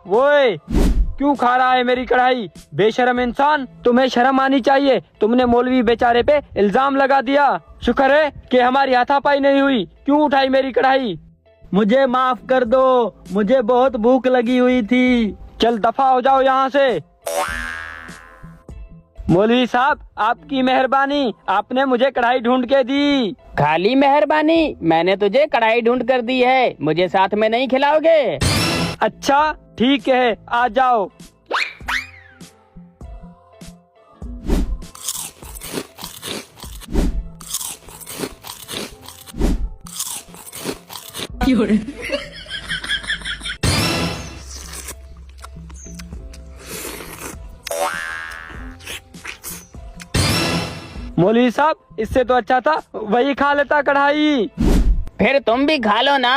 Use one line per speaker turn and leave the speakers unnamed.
वोए, क्यों खा रहा है मेरी कढ़ाई? बेशरम इंसान, तुम्हें शर्म आनी चाहिए। तुमने मौलवी बेचारे पे इल्जाम लगा दिया। शुक्र है कि हमारी हाथापाई नहीं हुई। क्यों उठाई मेरी कढ़ाई?
मुझे माफ कर दो, मुझे बहुत भूख लगी हुई थी।
चल दफा हो जाओ यहाँ से। मौलवी साहब, आपकी मेहरबानी, आपने मुझे कढ़ाई ढूंढ के दी।
खाली मेहरबानी? मैंने तुझे कढ़ाई ढूंढ कर दी है, मुझे साथ में नहीं खिलाओगे?
अच्छा ठीक है, आ जाओ। मौलवी साहब, इससे तो अच्छा था वही खा लेता कढ़ाई।
फिर तुम भी खा लो ना।